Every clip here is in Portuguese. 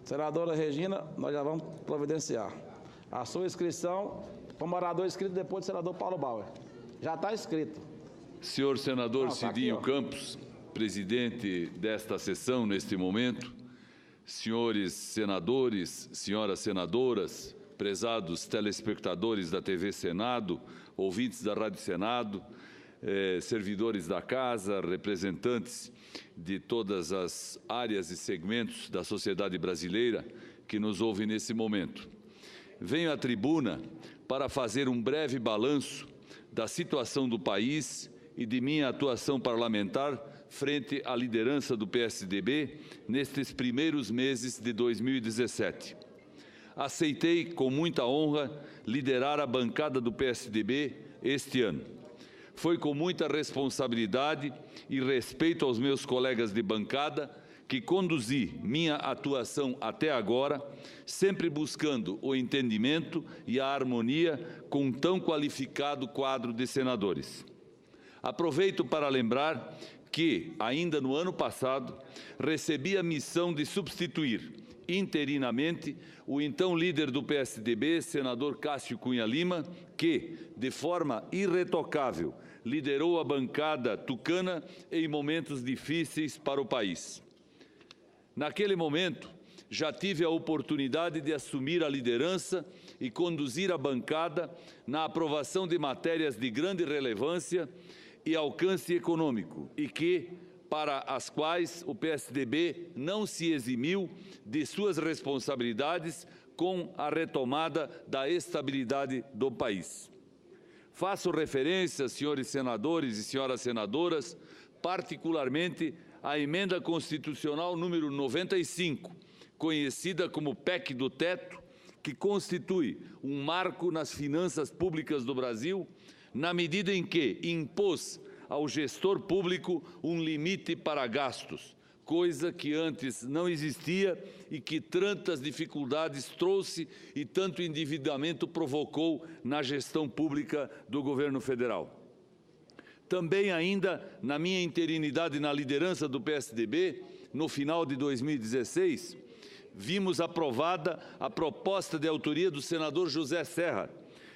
Senadora Regina, nós já vamos providenciar. A sua inscrição, como orador inscrito depois do senador Paulo Bauer. Já está inscrito. Senhor senador Cidinho aqui, Campos, presidente desta sessão neste momento, senhores senadores, senhoras senadoras, prezados telespectadores da TV Senado, ouvintes da Rádio Senado, servidores da Casa, representantes de todas as áreas e segmentos da sociedade brasileira que nos ouvem nesse momento. Venho à tribuna para fazer um breve balanço da situação do país e de minha atuação parlamentar frente à liderança do PSDB nestes primeiros meses de 2017. Aceitei com muita honra liderar a bancada do PSDB este ano. Foi com muita responsabilidade e respeito aos meus colegas de bancada que conduzi minha atuação até agora, sempre buscando o entendimento e a harmonia com um tão qualificado quadro de senadores. Aproveito para lembrar que, ainda no ano passado, recebi a missão de substituir interinamente o então líder do PSDB, senador Cássio Cunha Lima, que, de forma irretocável, liderou a bancada tucana em momentos difíceis para o país. Naquele momento, já tive a oportunidade de assumir a liderança e conduzir a bancada na aprovação de matérias de grande relevância e alcance econômico e que, para as quais o PSDB não se eximiu de suas responsabilidades com a retomada da estabilidade do país. Faço referência, senhores senadores e senhoras senadoras, particularmente à emenda constitucional número 95, conhecida como PEC do Teto, que constitui um marco nas finanças públicas do Brasil, na medida em que impôs ao gestor público um limite para gastos, coisa que antes não existia e que tantas dificuldades trouxe e tanto endividamento provocou na gestão pública do governo federal. Também ainda na minha interinidade na liderança do PSDB, no final de 2016, vimos aprovada a proposta de autoria do senador José Serra,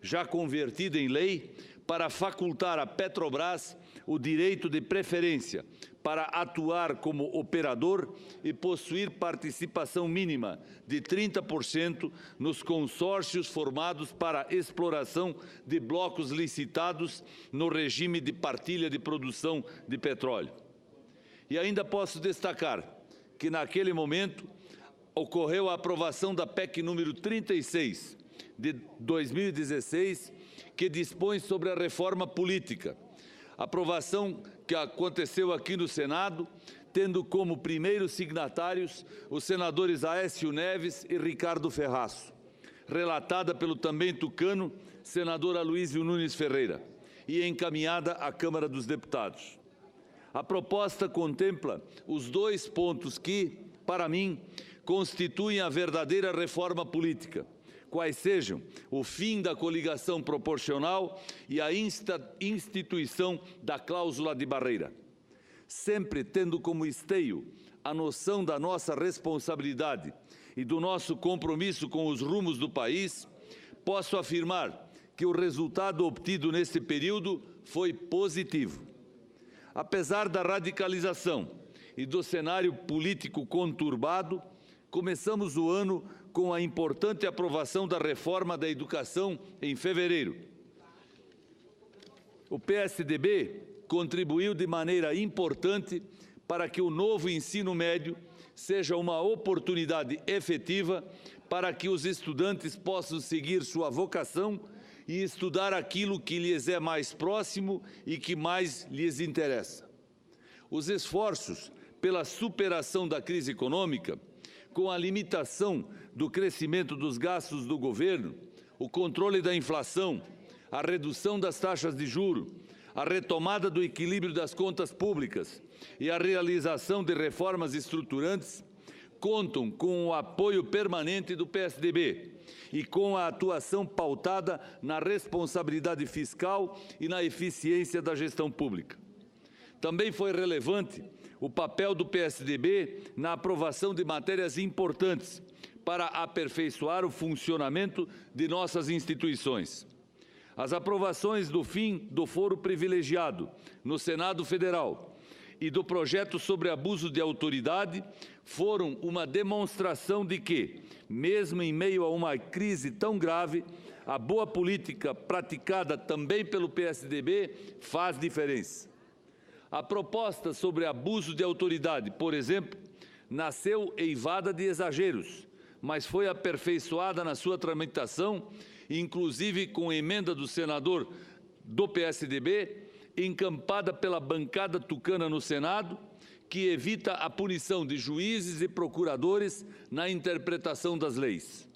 já convertida em lei, para facultar à Petrobras o direito de preferência para atuar como operador e possuir participação mínima de 30% nos consórcios formados para exploração de blocos licitados no regime de partilha de produção de petróleo. E ainda posso destacar que, naquele momento, ocorreu a aprovação da PEC número 36 de 2016, que dispõe sobre a reforma política. Aprovação que aconteceu aqui no Senado, tendo como primeiros signatários os senadores Aécio Neves e Ricardo Ferraço, relatada pelo também tucano senador Aloysio Nunes Ferreira e encaminhada à Câmara dos Deputados. A proposta contempla os dois pontos que, para mim, constituem a verdadeira reforma política, quais sejam o fim da coligação proporcional e a instituição da cláusula de barreira. Sempre tendo como esteio a noção da nossa responsabilidade e do nosso compromisso com os rumos do país, posso afirmar que o resultado obtido nesse período foi positivo. Apesar da radicalização e do cenário político conturbado, começamos o ano com a importante aprovação da reforma da educação em fevereiro. O PSDB contribuiu de maneira importante para que o novo ensino médio seja uma oportunidade efetiva para que os estudantes possam seguir sua vocação e estudar aquilo que lhes é mais próximo e que mais lhes interessa. Os esforços pela superação da crise econômica, com a limitação do crescimento dos gastos do governo, o controle da inflação, a redução das taxas de juros, a retomada do equilíbrio das contas públicas e a realização de reformas estruturantes, contam com o apoio permanente do PSDB e com a atuação pautada na responsabilidade fiscal e na eficiência da gestão pública. Também foi relevante o papel do PSDB na aprovação de matérias importantes, para aperfeiçoar o funcionamento de nossas instituições. As aprovações do fim do foro privilegiado no Senado Federal e do projeto sobre abuso de autoridade foram uma demonstração de que, mesmo em meio a uma crise tão grave, a boa política praticada também pelo PSDB faz diferença. A proposta sobre abuso de autoridade, por exemplo, nasceu eivada de exageros, mas foi aperfeiçoada na sua tramitação, inclusive com emenda do senador do PSDB, encampada pela bancada tucana no Senado, que evita a punição de juízes e procuradores na interpretação das leis.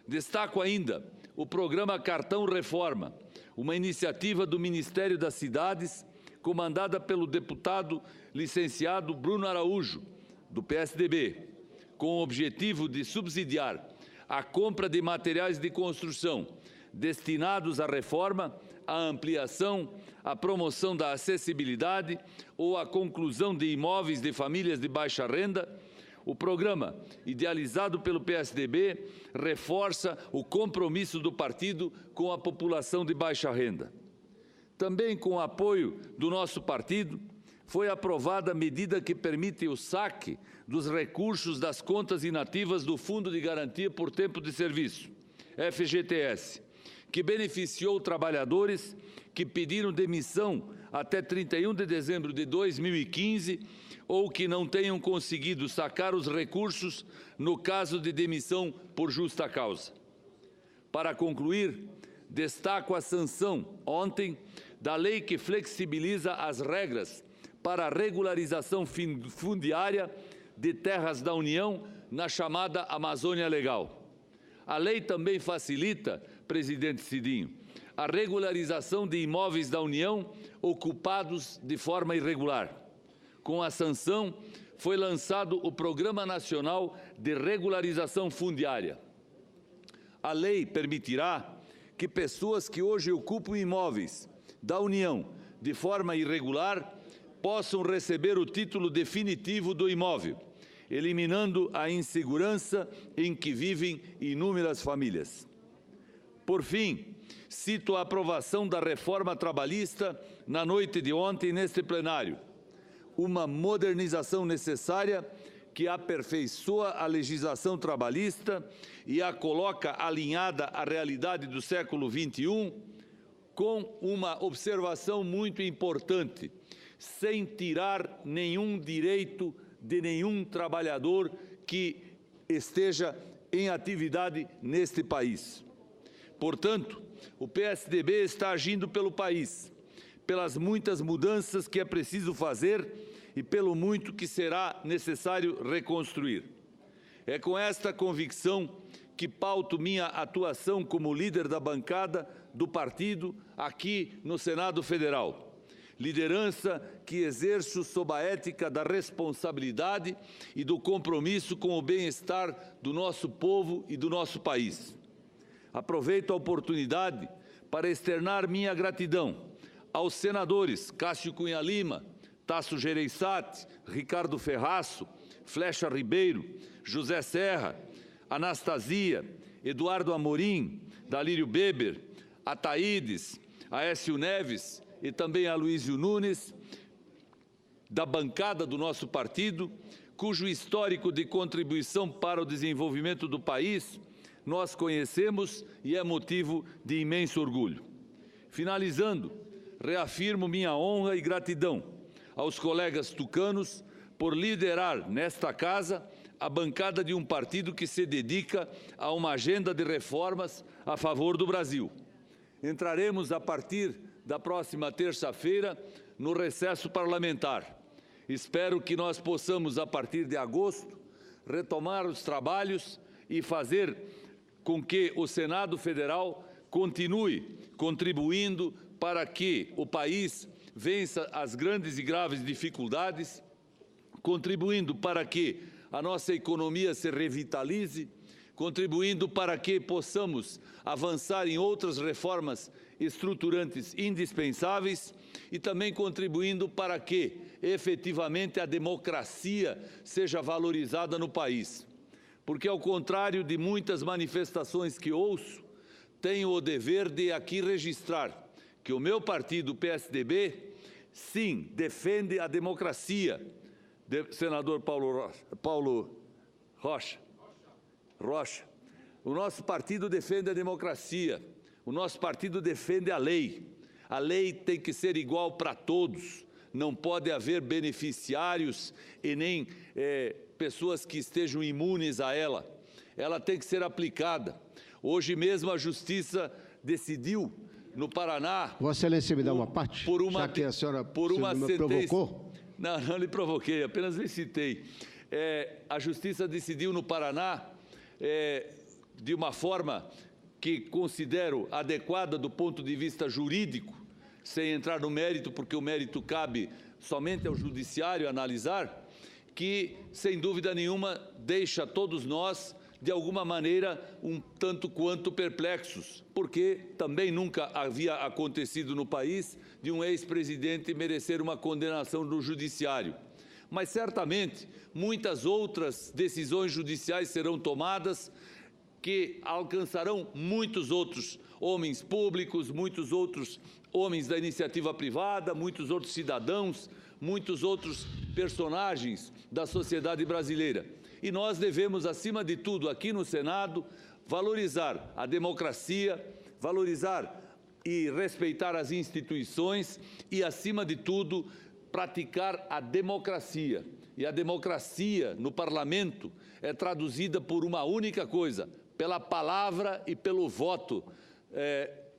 Destaco ainda o programa Cartão Reforma, uma iniciativa do Ministério das Cidades, comandada pelo deputado licenciado Bruno Araújo, do PSDB, com o objetivo de subsidiar a compra de materiais de construção destinados à reforma, à ampliação, à promoção da acessibilidade ou à conclusão de imóveis de famílias de baixa renda. O programa, idealizado pelo PSDB, reforça o compromisso do partido com a população de baixa renda. Também com o apoio do nosso partido, foi aprovada a medida que permite o saque dos recursos das contas inativas do Fundo de Garantia por Tempo de Serviço, FGTS, que beneficiou trabalhadores que pediram demissão até 31 de dezembro de 2015 ou que não tenham conseguido sacar os recursos no caso de demissão por justa causa. Para concluir, destaco a sanção, ontem, da lei que flexibiliza as regras para a regularização fundiária de terras da União na chamada Amazônia Legal. A lei também facilita, presidente Cidinho, a regularização de imóveis da União ocupados de forma irregular. Com a sanção, foi lançado o Programa Nacional de Regularização Fundiária. A lei permitirá que pessoas que hoje ocupam imóveis da União de forma irregular possam receber o título definitivo do imóvel, eliminando a insegurança em que vivem inúmeras famílias. Por fim, cito a aprovação da reforma trabalhista na noite de ontem neste plenário, uma modernização necessária que aperfeiçoa a legislação trabalhista e a coloca alinhada à realidade do século XXI, com uma observação muito importante: sem tirar nenhum direito de nenhum trabalhador que esteja em atividade neste país. Portanto, o PSDB está agindo pelo país, pelas muitas mudanças que é preciso fazer e pelo muito que será necessário reconstruir. É com esta convicção que pauto minha atuação como líder da bancada do partido aqui no Senado Federal. Liderança que exerço sob a ética da responsabilidade e do compromisso com o bem-estar do nosso povo e do nosso país. Aproveito a oportunidade para externar minha gratidão aos senadores Cássio Cunha Lima, Tasso Gereissati, Ricardo Ferraço, Flecha Ribeiro, José Serra, Anastasia, Eduardo Amorim, Dalírio Beber, Ataídes, Aécio Neves e também a Luísio Nunes, da bancada do nosso partido, cujo histórico de contribuição para o desenvolvimento do país nós conhecemos e é motivo de imenso orgulho. Finalizando, reafirmo minha honra e gratidão aos colegas tucanos por liderar nesta casa a bancada de um partido que se dedica a uma agenda de reformas a favor do Brasil. Entraremos a partir da próxima terça-feira no recesso parlamentar. Espero que nós possamos, a partir de agosto, retomar os trabalhos e fazer com que o Senado Federal continue contribuindo para que o país vença as grandes e graves dificuldades, contribuindo para que a nossa economia se revitalize, contribuindo para que possamos avançar em outras reformas estruturantes indispensáveis e também contribuindo para que, efetivamente, a democracia seja valorizada no país. porque, ao contrário de muitas manifestações que ouço, tenho o dever de aqui registrar que o meu partido, o PSDB, sim, defende a democracia. Senador Paulo Rocha. O nosso partido defende a democracia, o nosso partido defende a lei. A lei tem que ser igual para todos, não pode haver beneficiários e nem pessoas que estejam imunes a ela. Ela tem que ser aplicada. Hoje mesmo a Justiça decidiu no Paraná... Vossa Excelência me dá uma parte, já que a senhora me provocou? Não, não lhe provoquei, apenas lhe citei. A Justiça decidiu no Paraná, de uma forma que considero adequada do ponto de vista jurídico, sem entrar no mérito, porque o mérito cabe somente ao Judiciário analisar, que, sem dúvida nenhuma, deixa todos nós, de alguma maneira, um tanto quanto perplexos, porque também nunca havia acontecido no país de um ex-presidente merecer uma condenação no Judiciário. Mas, certamente, muitas outras decisões judiciais serão tomadas que alcançarão muitos outros homens públicos, muitos outros homens da iniciativa privada, muitos outros cidadãos, muitos outros personagens da sociedade brasileira. E nós devemos, acima de tudo, aqui no Senado, valorizar a democracia, valorizar e respeitar as instituições e, acima de tudo, praticar a democracia. E a democracia no Parlamento é traduzida por uma única coisa, pela palavra e pelo voto,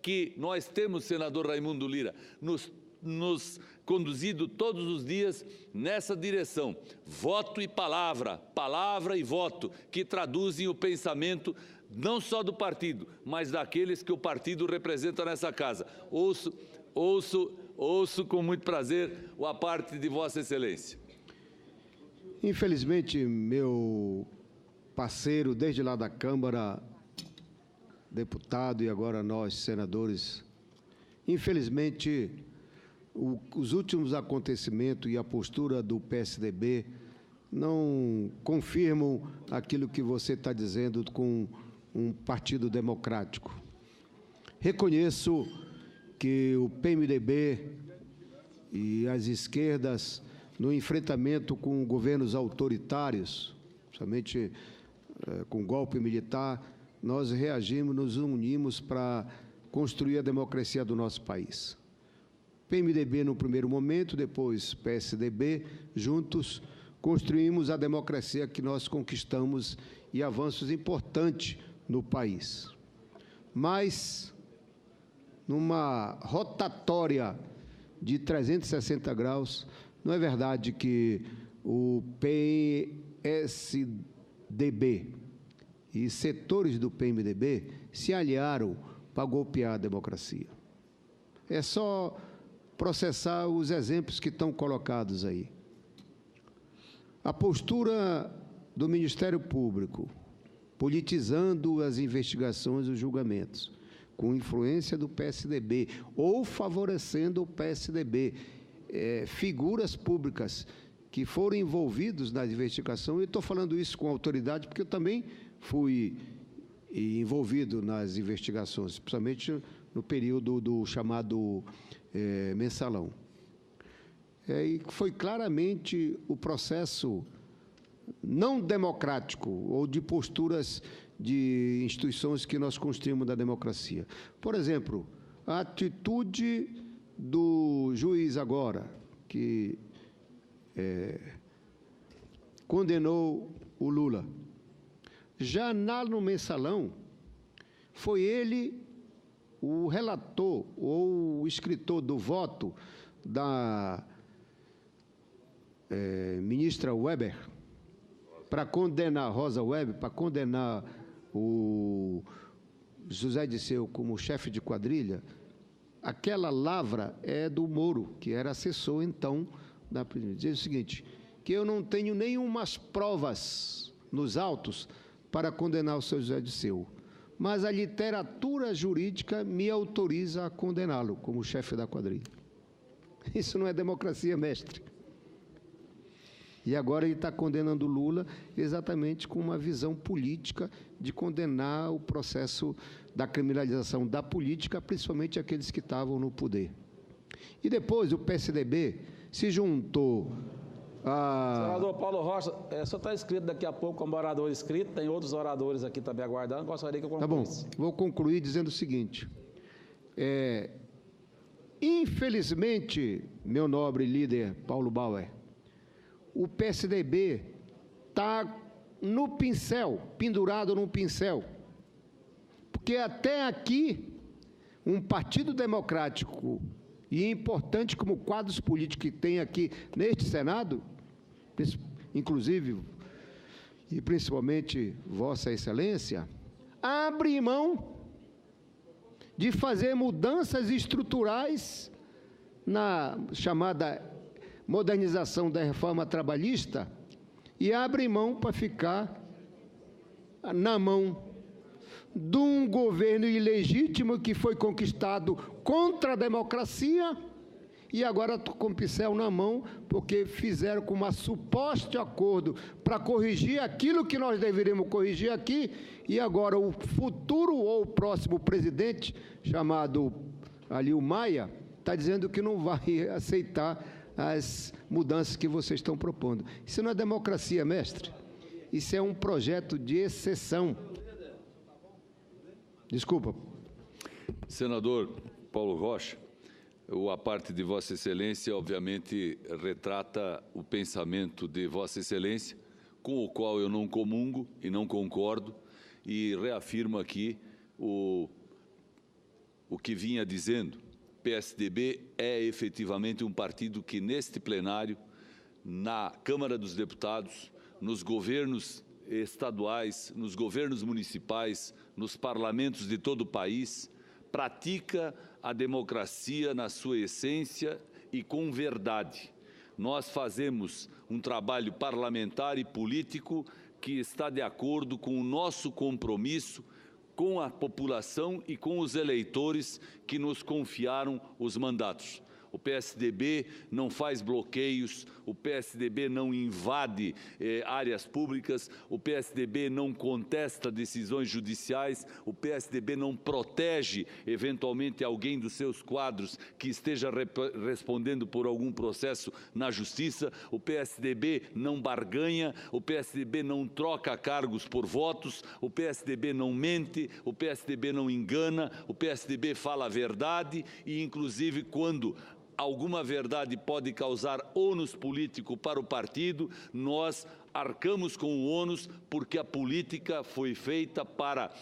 que nós temos, senador Raimundo Lira, nos conduzido todos os dias nessa direção. Voto e palavra, palavra e voto, que traduzem o pensamento não só do partido, mas daqueles que o partido representa nessa casa. Ouço com muito prazer a parte de Vossa Excelência. Infelizmente, meu parceiro, desde lá da Câmara, deputado e agora nós, senadores, infelizmente, os últimos acontecimentos e a postura do PSDB não confirmam aquilo que você está dizendo com um partido democrático. Reconheço que o PMDB e as esquerdas, no enfrentamento com governos autoritários, somente com golpe militar, nós reagimos, nos unimos para construir a democracia do nosso país. PMDB no primeiro momento, depois PSDB, juntos construímos a democracia que nós conquistamos e avanços importantes no país. Mas, numa rotatória de 360 graus, não é verdade que o PSDB e setores do PMDB se aliaram para golpear a democracia. É só processar os exemplos que estão colocados aí. A postura do Ministério Público, politizando as investigações e os julgamentos, com influência do PSDB, ou favorecendo o PSDB, figuras públicas que foram envolvidos na investigação, e estou falando isso com autoridade, porque eu também fui envolvido nas investigações, principalmente no período do chamado mensalão. E foi claramente o processo não democrático ou de posturas de instituições que nós construímos da democracia. Por exemplo, a atitude do juiz agora, que condenou o Lula. Já no mensalão, foi ele o relator ou o escritor do voto da ministra Weber, para condenar, Rosa Weber, para condenar o José Dirceu como chefe de quadrilha. Aquela lavra é do Moro, que era assessor, então, da presidência. Diz o seguinte, que eu não tenho nenhumas provas nos autos para condenar o seu José Dirceu, mas a literatura jurídica me autoriza a condená-lo como chefe da quadrilha. Isso não é democracia, mestre. E agora ele está condenando Lula exatamente com uma visão política de condenar o processo da criminalização da política, principalmente aqueles que estavam no poder. E depois o PSDB se juntou a... Senador Paulo Rocha, o senhor está inscrito daqui a pouco como orador inscrito, tem outros oradores aqui também aguardando, gostaria que eu concluísse. Tá bom, vou concluir dizendo o seguinte. Infelizmente, meu nobre líder Paulo Bauer, o PSDB está no pincel, pendurado num pincel. Porque até aqui, um partido democrático e importante como quadros políticos que tem aqui neste Senado, inclusive e principalmente Vossa Excelência, abre mão de fazer mudanças estruturais na chamada modernização da reforma trabalhista e abre mão para ficar na mão de um governo ilegítimo que foi conquistado contra a democracia e agora com o pincel na mão, porque fizeram com um suposto acordo para corrigir aquilo que nós deveríamos corrigir aqui, e agora o futuro ou o próximo presidente, chamado ali o Maia, está dizendo que não vai aceitar as mudanças que vocês estão propondo. Isso não é democracia, mestre. Isso é um projeto de exceção. Desculpa. Senador Paulo Rocha, a parte de Vossa Excelência, obviamente, retrata o pensamento de Vossa Excelência, com o qual eu não comungo e não concordo, e reafirmo aqui o que vinha dizendo. PSDB é efetivamente um partido que, neste plenário, na Câmara dos Deputados, nos governos estaduais, nos governos municipais, nos parlamentos de todo o país, pratica a democracia na sua essência e com verdade. Nós fazemos um trabalho parlamentar e político que está de acordo com o nosso compromisso com a população e com os eleitores que nos confiaram os mandatos. O PSDB não faz bloqueios, o PSDB não invade áreas públicas, o PSDB não contesta decisões judiciais, o PSDB não protege, eventualmente, alguém dos seus quadros que esteja respondendo por algum processo na justiça, o PSDB não barganha, o PSDB não troca cargos por votos, o PSDB não mente, o PSDB não engana, o PSDB fala a verdade e, inclusive, quando alguma verdade pode causar ônus político para o partido, nós arcamos com o ônus porque a política foi feita para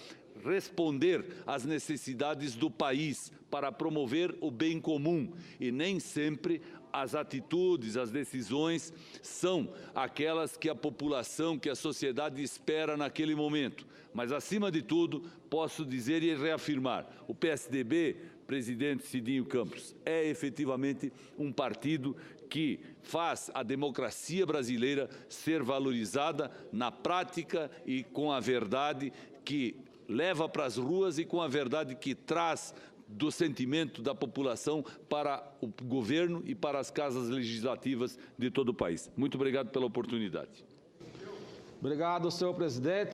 responder às necessidades do país, para promover o bem comum e nem sempre as atitudes, as decisões são aquelas que a população, que a sociedade espera naquele momento. Mas, acima de tudo, posso dizer e reafirmar, o PSDB, presidente Cidinho Campos, é efetivamente um partido que faz a democracia brasileira ser valorizada na prática e com a verdade que leva para as ruas e com a verdade que traz do sentimento da população para o governo e para as casas legislativas de todo o país. Muito obrigado pela oportunidade. Obrigado, senhor presidente.